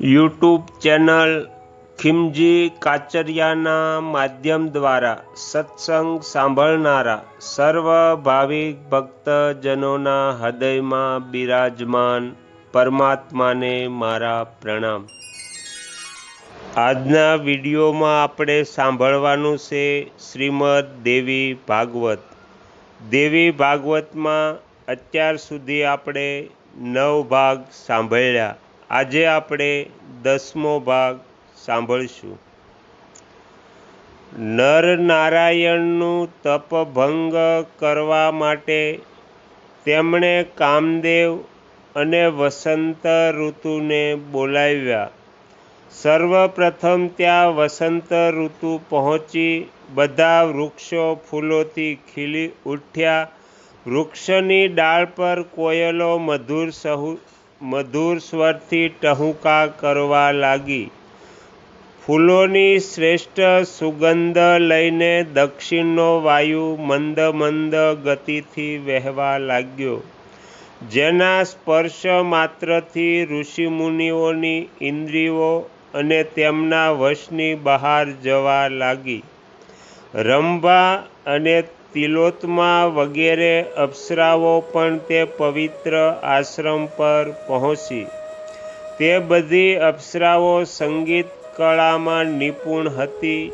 YouTube channel Khimji કાચરિયાના માધ્યમ દ્વારા સત્સંગ સાંભળનારા સર્વ ભાવિક ભક્તજનોના હૃદયમાં બિરાજમાન પરમાત્માને મારા પ્રણામ। આજના વિડીયોમાં આપણે સાંભળવાનું છે શ્રીમદ દેવી ભાગવત। દેવી ભાગવતમાં અત્યાર સુધી આપણે 9 ભાગ સાંભળ્યા। આજે આપણે 10મો ભાગ સાંભળશું। નર નારાયણનું તપભંગ કરવા માટે તેમણે કામદેવ અને વસંત ઋતુને બોલાવ્યા। સર્વપ્રથમ ત્યાં વસંત ઋતુ પહોંચી બધા વૃક્ષો ફૂલોથી ખીલી ઉઠ્યા। વૃક્ષની ડાળ પર કોયલો મધુર સ્વરથી ટહુકા કરવા લાગી। ફૂલોની શ્રેષ્ઠ સુગંધ લઈને દક્ષિણનો વાયુ મંદ મંદ ગતિથી વહેવા લાગ્યો, જેના સ્પર્શ માત્રથી ઋષિમુનિઓની ઇન્દ્રિયો અને તેમના વશની બહાર જવા લાગી। રંભા અને તિલોત્તમા વગેરે અપ્સરાઓ પણ તે પવિત્ર આશ્રમ પર પહોંચી। તે બધી અપ્સરાઓ સંગીત કળામાં નિપુણ હતી।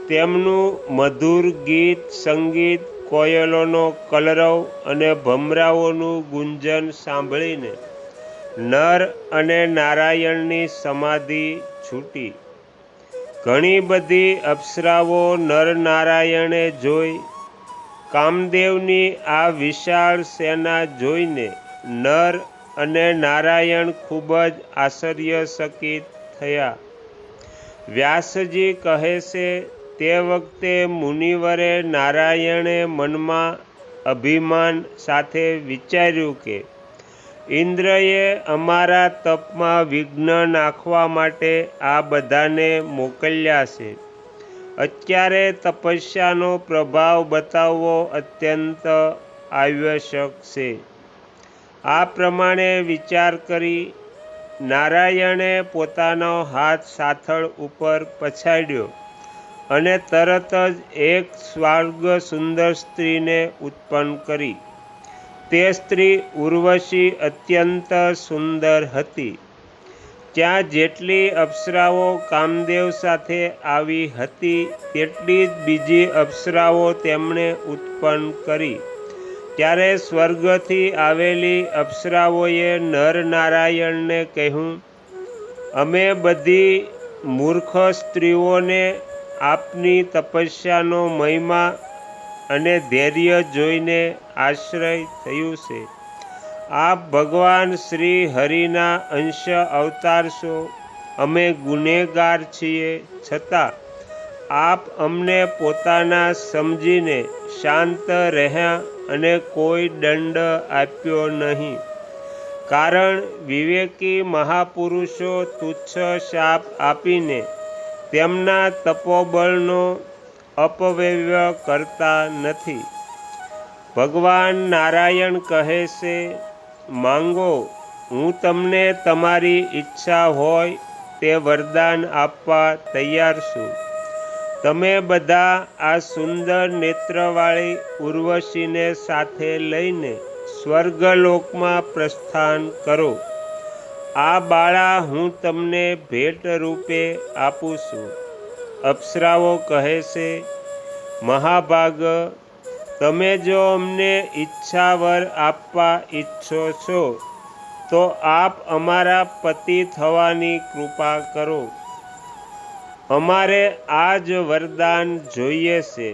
તેમનું મધુર ગીત સંગીત, કોયલોનો કલરવ અને ભમરાઓનું ગુંજન સાંભળીને નર અને નારાયણની સમાધિ છૂટી। ઘણી બધી અપ્સરાઓ નરનારાયણે જોઈ। કામદેવની આ વિશાળ સેના જોઈને નર અને નારાયણ ખૂબ જ આશ્ચર્યચકિત થયા। વ્યાસજી કહે છે, તે વખતે મુનિવરે નારાયણે મનમાં અભિમાન સાથે વિચાર્યું કે ઇન્દ્રએ અમારા તપમાં વિઘ્ન નાખવા માટે આ બધાને મોકલ્યા છે। અત્યારે તપસ્યાનો પ્રભાવ બતાવવો અત્યંત આવશ્યક છે। આ પ્રમાણે વિચાર કરી નારાયણે પોતાનો હાથ સાથળ ઉપર પછાડ્યો અને તરત જ એક સ્વર્ગ સુંદર સ્ત્રીને ઉત્પન્ન કરી। તે સ્ત્રી ઉર્વશી અત્યંત સુંદર હતી। ત્યાં જેટલી અપ્સરાઓ કામદેવ સાથે આવી હતી તેટલી જ બીજી અપ્સરાઓ તેમણે ઉત્પન્ન કરી। ત્યારે સ્વર્ગથી આવેલી અપ્સરાઓએ નર નારાયણને કહ્યું, અમે બધી મૂર્ખ સ્ત્રીઓને આપની તપસ્યાનો મહિમા અને ધૈર્ય જોઈને આશ્ચર્ય થયું છે। આપ ભગવાન શ્રી હરિના અંશ અવતાર છો। અમે ગુનેગાર છીએ, છતાં આપ અમને પોતાના સમજીને શાંત રહ્યા અને કોઈ દંડ આપ્યો નહીં। કારણ વિવેકી મહાપુરુષો તુચ્છ શાપ આપીને તેમના તપોબળનો અપવ્યય કરતા નથી। ભગવાન નારાયણ કહે છે, માંગો, હું તમને તમારી ઈચ્છા હોય તે વરદાન આપવા તૈયાર છું। તમે બધા આ સુંદર નેત્રવાળી ઉર્વશીને સાથે લઈને સ્વર્ગલોકમાં પ્રસ્થાન કરો। આ બાળા હું તમને ભેટ રૂપે આપું છું। અપ્સરાઓ કહે છે, મહાભાગ, તમે જો અમને ઈચ્છાવર આપવા ઈચ્છો છો તો આપ અમારા પતિ થવાની કૃપા કરો। અમારે આ જ વરદાન જોઈએ છે।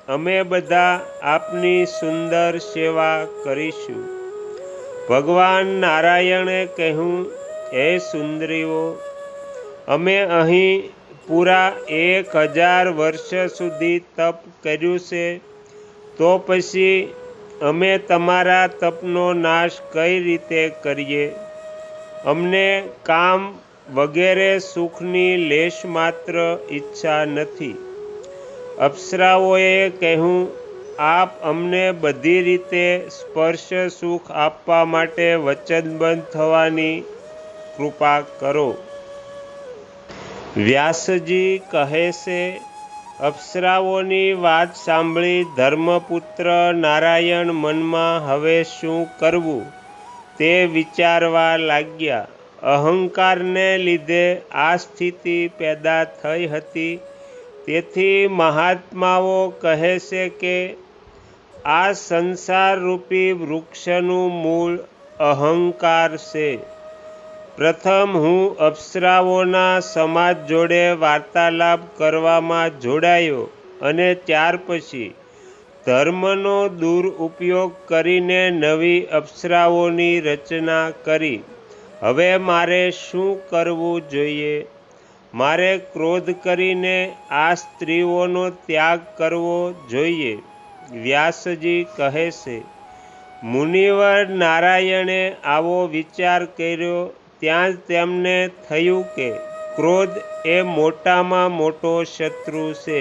અમે બધા આપની સુંદર સેવા કરીશું। ભગવાન નારાયણે કહ્યું, હે સુંદરીઓ, અમે અહીં પૂરા 1000 વર્ષ સુધી તપ કર્યું છે, તો પછી અમે તમારા તપનો નાશ કઈ રીતે કરીએ? અમને કામ વગેરે સુખની લેશ માત્ર ઈચ્છા નથી। અપ્સરાઓએ કહ્યું, આપ અમને બધી રીતે સ્પર્શ સુખ આપવા માટે વચનબદ્ધ થવાની કૃપા કરો। વ્યાસજી કહે છે, અપ્સરાઓની વાત સાંભળી ધર્મપુત્ર નારાયણ મનમાં હવે શું કરવું તે વિચારવા લાગ્યા. અહંકારને લીધે આ સ્થિતિ પેદા થઈ હતી. તેથી મહાત્માઓ કહે છે કે આ સંસારરૂપી વૃક્ષનું મૂળ અહંકાર છે. પ્રથમ હું અપ્સરાઓના સમાજ જોડે વાર્તાલાપ કરવામાં જોડાયો અને ત્યાર પછી ધર્મનો દુરુપયોગ કરીને નવી અપ્સરાઓની રચના કરી. હવે મારે શું કરવું જોઈએ? મારે ક્રોધ કરીને આ સ્ત્રીઓનો ત્યાગ કરવો જોઈએ. વ્યાસજી કહે છે, મુનિવર નારાયણે આવો વિચાર કર્યો ત્યાં જ તેમને થયું કે ક્રોધ એ મોટામાં મોટો શત્રુ છે.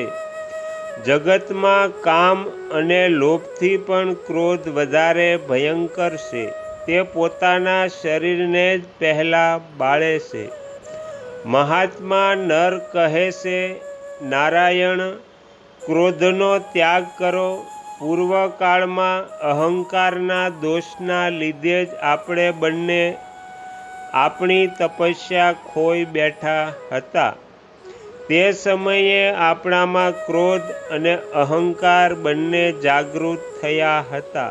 જગતમાં કામ અને લોભથી પણ ક્રોધ વધારે ભયંકર છે. તે પોતાના શરીરને જ પહેલાં બાળે છે. મહાત્મા નર કહે છે, નારાયણ, ક્રોધનો ત્યાગ કરો. પૂર્વકાળમાં અહંકારના દોષના લીધે જ આપણે બંને આપણી તપસ્યા ખોઈ બેઠા હતા. તે સમયે આપણામાં ક્રોધ અને અહંકાર બંને જાગૃત થયા હતા.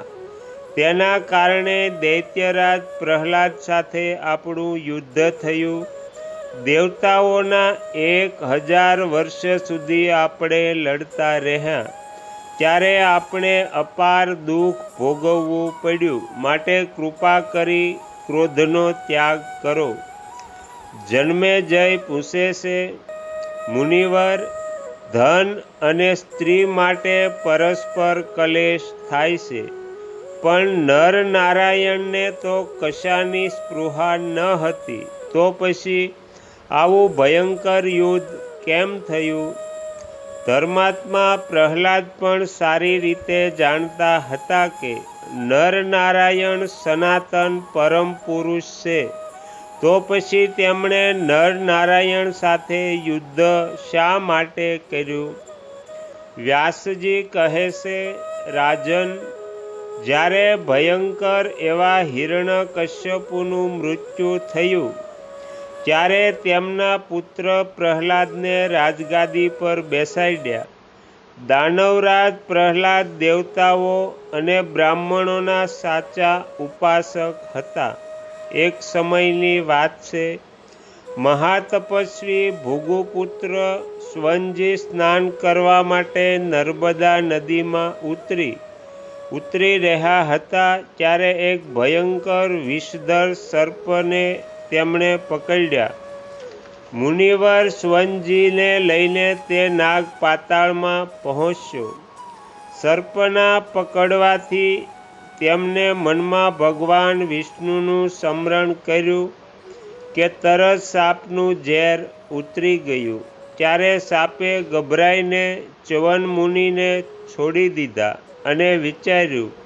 તેના કારણે દૈત્યરાજ પ્રહલાદ સાથે આપણું યુદ્ધ થયું. દેવતાઓના 1000 વર્ષ સુધી આપણે લડતા રહ્યા. ત્યારે આપણે અપાર દુઃખ ભોગવવું પડ્યું. માટે કૃપા કરી ક્રોધનો ત્યાગ કરો. જન્મેજય પૂછે છે, મુનિવર, ધન અને સ્ત્રી માટે પરસ્પર કલેશ થાય છે, પણ નર નારાયણને તો કશાની સ્પૃહા ન હતી. તો પછી આવું ભયંકર યુદ્ધ કેમ થયું? ધર્માત્મા પ્રહલાદ પણ સારી રીતે જાણતા હતા કે નર નારાયણ સનાતન પરમ પુરુષ છે. તો પછી તેમણે નર નારાયણ સાથે યુદ્ધ શા માટે કર્યું? વ્યાસજી કહે છે, રાજન, જ્યારે ભયંકર એવા હિરણ્યકશ્યપુનું મૃત્યુ થયું ત્યારે તેમના પુત્ર પ્રહલાદને રાજગાદી પર બેસાડ્યા. દાનવરાજ પ્રહલાદ દેવતાઓ અને બ્રાહ્મણોના સાચા ઉપાસક હતા. એક સમયની વાત છે. મહાતપસ્વી ભૃગુપુત્ર સ્વનજી સ્નાન કરવા માટે નર્મદા નદીમાં ઉતરી રહ્યા હતા. ત્યારે એક ભયંકર વિષધર સર્પને તેમણે પકડ્યા. મુનિવર સ્વનજીને લઈને તે નાગ પાતાળમાં પહોંચ્યો. સર્પના પકડવાથી તેમને મનમાં ભગવાન વિષ્ણુનું સ્મરણ કર્યું કે તરત સાપનું ઝેર ઉતરી ગયું. ત્યારે સાપે ગભરાઈને ચ્યવન મુનિને છોડી દીધા અને વિચાર્યું,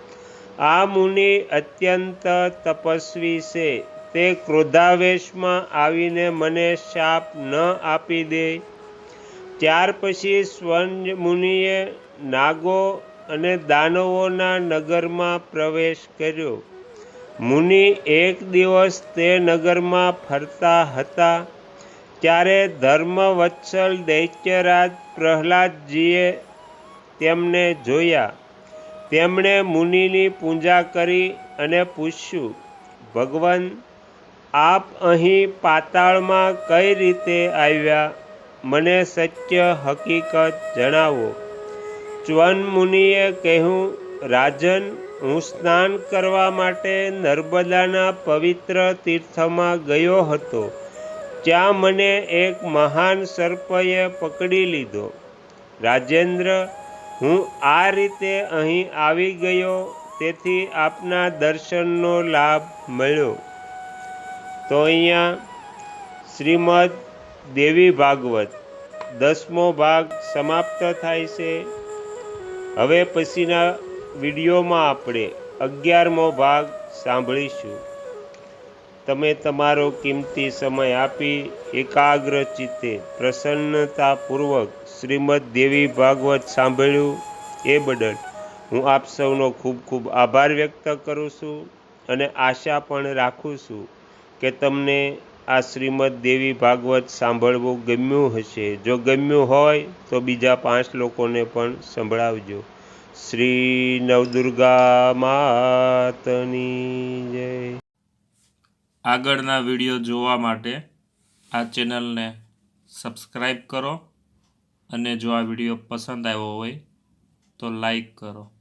આ મુનિ અત્યંત તપસ્વી છે. તે ક્રોધાવેશમાં આવીને મને શાપ ન આપી દે. ત્યાર પછી સ્વન મુનિએ નાગો અને દાનવોના નગરમાં પ્રવેશ કર્યો. મુનિ એક દિવસ તે નગરમાં ફરતા હતા. ત્યારે ધર્મવત્સલ દૈત્યરાજ પ્રહલાદજીએ તેમને જોયા. તેમણે મુનિની પૂજા કરી અને પૂછ્યું, ભગવાન, આપ અહીં પાતાળમાં કઈ રીતે આવ્યા? મને સત્ય હકીકત જણાવો. ચ્યવન મુનિએ કહ્યું, રાજન, હું સ્નાન કરવા માટે નર્મદાના પવિત્ર તીર્થમાં ગયો હતો. ત્યાં મને એક મહાન સર્પએ પકડી લીધો. રાજેન્દ્ર, હું આ રીતે અહીં આવી ગયો, તેથી આપના દર્શનનો લાભ મળ્યો. તો અહીંયા શ્રીમદ દેવી ભાગવત 10મો ભાગ સમાપ્ત થાય છે. હવે પછીના વિડીયોમાં આપણે 11મો ભાગ સાંભળીશું. તમે તમારો કિંમતી સમય આપી એકાગ્ર ચિત્તે પ્રસન્નતાપૂર્વક શ્રીમદ દેવી ભાગવત સાંભળ્યું એ બદલ હું આપ સૌનો ખૂબ ખૂબ આભાર વ્યક્ત કરું છું અને આશા પણ રાખું છું કે તમને આ શ્રીમદ દેવી ભાગવત સાંભળવું ગમ્યું હશે. જો ગમ્યું હોય તો બીજા 5 લોકોને પણ સંભળાવજો. શ્રી નવદુર્ગા માતની જય. આગળના વિડીયો જોવા માટે આ ચેનલને સબસ્ક્રાઈબ કરો અને જો આ વિડીયો પસંદ આવ્યો હોય તો લાઈક કરો.